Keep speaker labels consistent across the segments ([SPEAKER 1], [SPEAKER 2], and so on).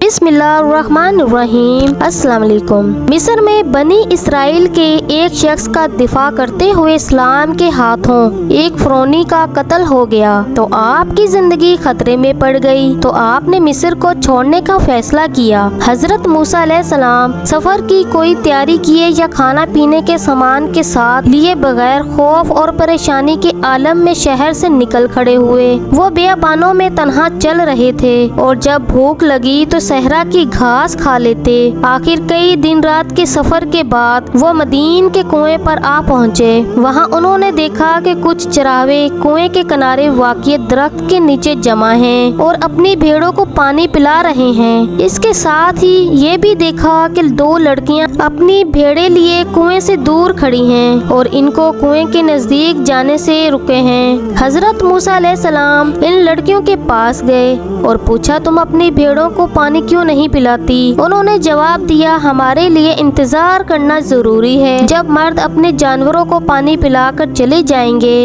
[SPEAKER 1] बिस्मिल्लाहिर्रहमानिर्रहीम। अस्सलाम वालेकुम। मिस्र में बनी इसराइल के एक शख्स का दिफा करते हुए इस्लाम के हाथों एक फ़िरौनी का कत्ल हो गया तो आपकी जिंदगी खतरे में पड़ गई, तो आपने मिस्र को छोड़ने का फैसला किया। हजरत मूसा अलैहिस्सलाम सफर की कोई तैयारी किए या खाना पीने के सामान के साथ लिए बगैर खौफ और परेशानी के आलम में शहर से निकल खड़े हुए। वो बियाबानों में तन्हा चल रहे थे और जब भूख लगी तो सहरा की घास खा लेते। आखिर कई दिन रात के सफर के बाद वो मदीन के कुएं पर आ पहुँचे। वहाँ उन्होंने देखा कि कुछ चरावे कुएं के किनारे वाक़िए दरख्त के नीचे जमा हैं और अपनी भेड़ों को पानी पिला रहे हैं। इसके साथ ही ये भी देखा कि दो लड़कियां अपनी भेड़े लिए कुएं से दूर खड़ी हैं और इनको कुएं के नजदीक जाने से रुके हैं। हजरत मूसा अलैहिस्सलाम इन लड़कियों के पास गए और पूछा, तुम अपनी भेड़ों को पानी क्यों नहीं पिलाती? उन्होंने जवाब दिया, हमारे लिए इंतजार करना जरूरी है। जब मर्द अपने जानवरों को पानी पिलाकर चले जाएंगे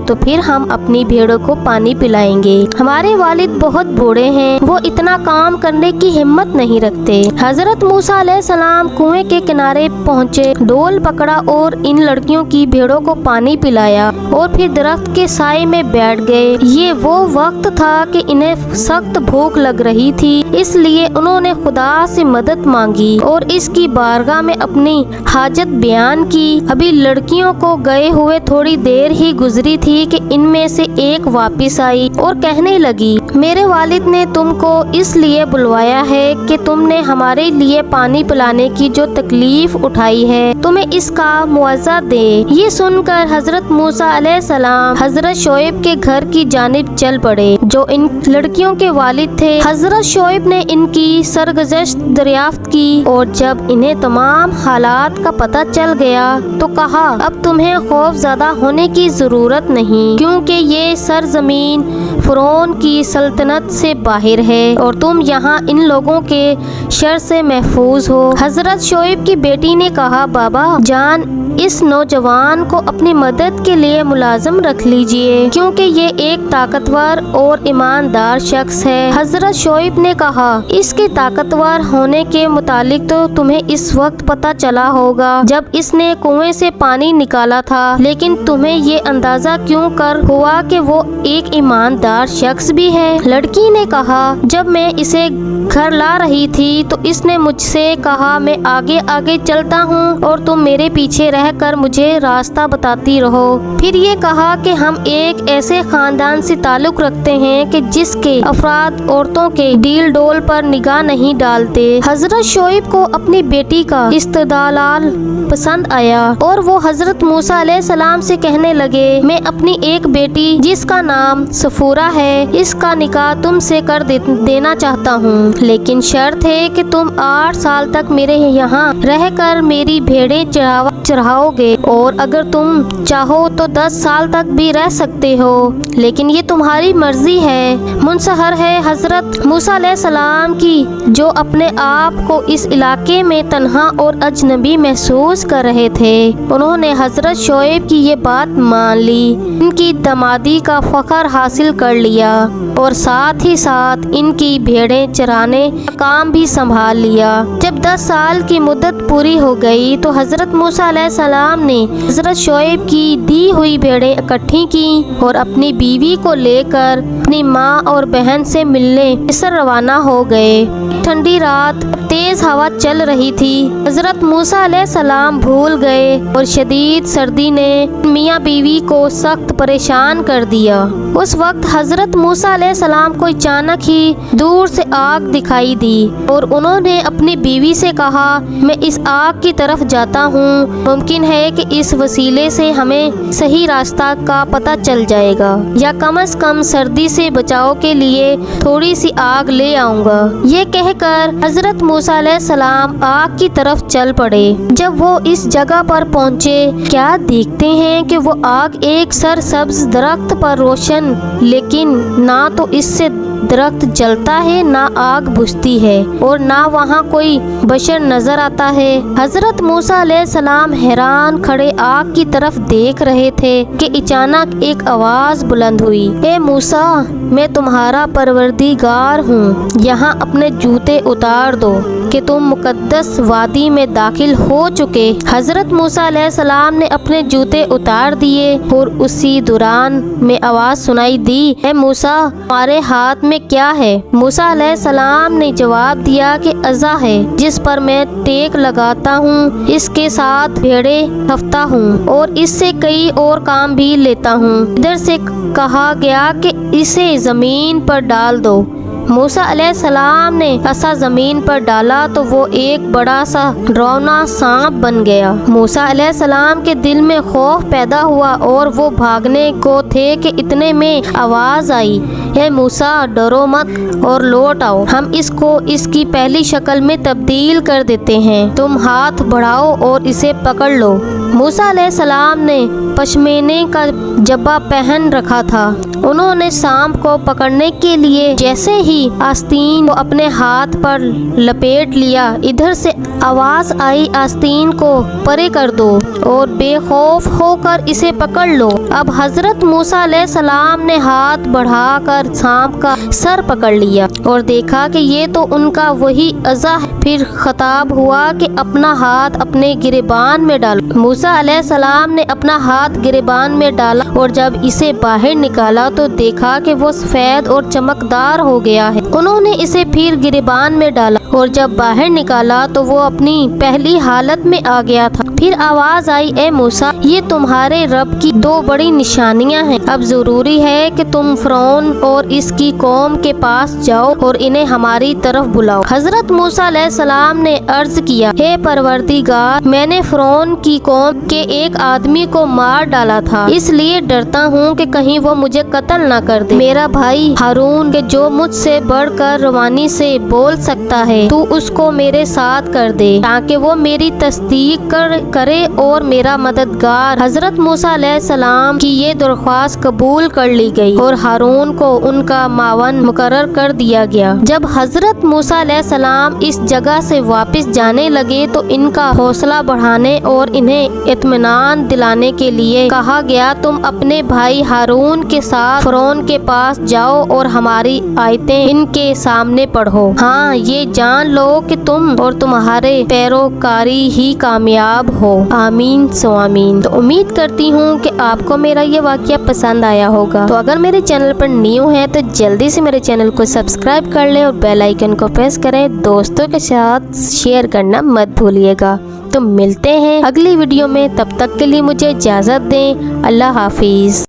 [SPEAKER 1] तो फिर हम अपनी भेड़ों को पानी पिलाएंगे। हमारे वालिद बहुत बूढ़े हैं, वो इतना काम करने की हिम्मत नहीं रखते। हजरत मूसा अलैहिस्सलाम कुएं के किनारे पहुँचे, डोल पकड़ा और इन लड़कियों की भेड़ों को पानी पिलाया और फिर दरख्त के साए में बैठ गए। ये वो वक्त था कि इन्हें सख्त भूख लग रही थी, इसलिए उन्होंने खुदा से मदद मांगी और इसकी बारगाह में अपनी हाजत बयान की। अभी लड़कियों को गए हुए थोड़ी देर ही गुजरी थी कि इनमें से एक वापस आई और कहने लगी, मेरे वालिद ने तुमको इसलिए बुलवाया है कि तुमने हमारे लिए पानी पिलाने की जो तकलीफ उठाई है, तुम्हें इसका मुआवजा दे। ये सुनकर हजरत मूसा अलैहिस्सलाम हजरत शोएब के घर की जानिब चल पड़े जो इन लड़कियों के वालिद थे। हजरत शोएब ने इनकी सरगुज़श्त दरियाफ्त की और जब इन्हें तमाम हालात का पता चल गया तो कहा, अब तुम्हें खौफज़दा होने की जरूरत नहीं, क्योंकि ये सरजमीन फ़िरौन की सल्तनत से बाहर है और तुम यहाँ इन लोगों के शर से महफूज हो। हजरत शोएब की बेटी ने कहा, बाबा जान, इस नौजवान को अपनी मदद के लिए मुलाजिम रख लीजिए, क्योंकि ये एक ताकतवर और ईमानदार शख्स है। हजरत शोएब ने कहा, इसके ताकतवर होने के मुतालिक तो तुम्हें इस वक्त पता चला होगा जब इसने कुएं से पानी निकाला था, लेकिन तुम्हें ये अंदाजा क्यों कर हुआ कि वो एक ईमानदार शख्स भी है? लड़की ने कहा, जब मैं इसे घर ला रही थी तो इसने मुझसे कहा, मैं आगे आगे चलता हूँ और तुम मेरे पीछे रहकर मुझे रास्ता बताती रहो। फिर ये कहा कि हम एक ऐसे खानदान से ताल्लुक रखते हैं कि जिसके अफराद औरतों के डील डोल पर निगाह नहीं डालते। हजरत शोएब को अपनी बेटी का इस्तदलाल पसंद आया और वो हजरत मूसा अलैहिस्सलाम से कहने लगे, मैं अपनी एक बेटी जिसका नाम सफूरा है, इसका निकाह तुमसे कर देना चाहता हूँ, लेकिन शर्त है कि तुम 8 साल तक मेरे यहाँ रहकर मेरी भेड़ें चढ़ाओगे और अगर तुम चाहो तो 10 साल तक भी रह सकते हो, लेकिन ये तुम्हारी मर्जी है। मुनसहर है हजरत मूसा अलैहिस्सलाम की, जो अपने आप को इस इलाके में तन्हा और अजनबी महसूस कर रहे थे। उन्होंने हजरत शोएब की ये बात मान ली, इनकी दमादी का फख्र हासिल कर लिया और साथ ही साथ इनकी भेड़ें चराने का काम भी संभाल लिया। जब 10 साल की मुद्दत पूरी हो गई तो हजरत मूसा अलैहिस्सलाम ने हजरत शोएब की दी हुई भेड़ें इकट्ठी की और अपनी बीवी को लेकर अपनी माँ और बहन से मिलने मिस्र रवाना हो गए। ठंडी रात, तेज हवा चल रही थी। हजरत मूसा अलैहिस्सलाम भूल गए और शदीद सर्दी ने मियाँ बीवी को सख्त परेशान कर दिया। उस वक्त हजरत मूसा अलैहिस्सलाम को अचानक ही दूर से आग दिखाई दी और उन्होंने अपनी बीवी से कहा, मैं इस आग की तरफ जाता हूँ, मुमकिन है कि इस वसीले से हमें सही रास्ता का पता चल जाएगा या कम से कम सर्दी से बचाव के लिए थोड़ी सी आग ले आऊँगा। ये कहकर हजरत मूसा अलैहिस्सलाम आग की तरफ चल पड़े। जब वो इस जगह पर पहुँचे, क्या देखते हैं कि वो आग एक सरसब्ज दरख्त पर रोशन, लेकिन ना तो इससे درخت جلتا ہے نہ آگ بجھتی ہے اور نہ وہاں کوئی بشر نظر آتا ہے۔ حضرت موسیٰ علیہ السلام حیران کھڑے آگ کی طرف دیکھ رہے تھے کہ اچانک ایک آواز بلند ہوئی، اے موسیٰ، میں تمہارا پروردگار ہوں، یہاں اپنے جوتے اتار دو کہ تم مقدس وادی میں داخل ہو چکے۔ حضرت موسیٰ علیہ السلام نے اپنے جوتے اتار دیے اور اسی دوران میں آواز سنائی دی، اے موسیٰ، تمہارے ہاتھ میں کیا ہے؟ موسیٰ علیہ السلام نے جواب دیا کہ عصا ہے جس پر میں ٹیک لگاتا ہوں، اس کے ساتھ بھیڑیں ہفتا ہوں اور اس سے کئی اور کام بھی لیتا ہوں۔ ادھر سے کہا گیا کہ اسے زمین پر ڈال دو۔ موسیٰ علیہ السلام نے عصا زمین پر ڈالا تو وہ ایک بڑا سا ڈراؤنا سانپ بن گیا۔ موسیٰ علیہ السلام کے دل میں خوف پیدا ہوا اور وہ بھاگنے کو تھے کہ اتنے میں آواز آئی، اے موسیٰ، ڈرو مت اور لوٹ آؤ، ہم اس کو اس کی پہلی شکل میں تبدیل کر دیتے ہیں، تم ہاتھ بڑھاؤ اور اسے پکڑ لو۔ موسیٰ علیہ السلام نے پشمینے کا جبہ پہن رکھا تھا۔ انہوں نے سانپ کو پکڑنے کے لیے جیسے ہی آستین کو اپنے ہاتھ پر لپیٹ لیا، ادھر سے آواز آئی، آستین کو پرے کر دو اور بے خوف ہو کر اسے پکڑ لو۔ اب حضرت موسیٰ علیہ السلام نے ہاتھ بڑھا کر سانپ کا سر پکڑ لیا اور دیکھا کہ یہ تو ان کا وہی عصا ہے۔ پھر خطاب ہوا کہ اپنا ہاتھ اپنے گریبان میں ڈالو۔ موسیٰ علیہ السلام نے اپنا ہاتھ گریبان میں ڈالا اور جب اسے باہر نکالا تو دیکھا کہ وہ سفید اور چمکدار ہو گیا ہے۔ انہوں نے اسے پھر گریبان میں ڈالا اور جب باہر نکالا تو وہ اپنی پہلی حالت میں آ گیا تھا۔ پھر آواز آئی، اے موسیٰ، یہ تمہارے رب کی دو بڑی نشانیاں ہیں، اب ضروری ہے کہ تم فرعون اور اس کی قوم کے پاس جاؤ اور انہیں ہماری طرف بلاؤ۔ حضرت موسیٰ علیہ السلام نے عرض کیا، اے پروردگار، میں نے فرعون کی قوم کے ایک آدمی کو مار ڈالا تھا، اس لیے ڈرتا ہوں کہ کہیں وہ مجھے قتل نہ کر دے۔ میرا بھائی ہارون کہ جو مجھ سے بڑھ کر روانی سے بول سکتا ہے، تو اس کو میرے ساتھ کر دے تاکہ وہ میری تصدیق کرے اور میرا مددگار۔ حضرت موسیٰ علیہ السلام کی یہ درخواست قبول کر لی گئی اور ہارون کو ان کا معاون مقرر کر دیا گیا۔ جب حضرت موسیٰ علیہ السلام اس جگہ سے واپس جانے لگے تو ان کا حوصلہ بڑھانے اور انہیں اطمینان دلانے کے لیے کہا گیا، تم اپنے بھائی ہارون کے ساتھ فرعون کے پاس جاؤ اور ہماری آیتیں ان کے سامنے پڑھو۔ ہاں، یہ جان لو کہ تم اور تمہارے پیروکاری ہی کامیاب ہو۔ آمین سو آمین۔ تو امید کرتی ہوں کہ آپ کو میرا یہ واقعہ پسند آیا ہوگا۔ تو اگر میرے چینل پر نیو ہیں تو جلدی سے میرے چینل کو سبسکرائب کر لیں اور بیل آئیکن کو پریس کریں، دوستوں کے ساتھ شیئر کرنا مت بھولیے گا۔ تو ملتے ہیں اگلی ویڈیو میں، تب تک کے لیے مجھے اجازت دیں۔ اللہ حافظ۔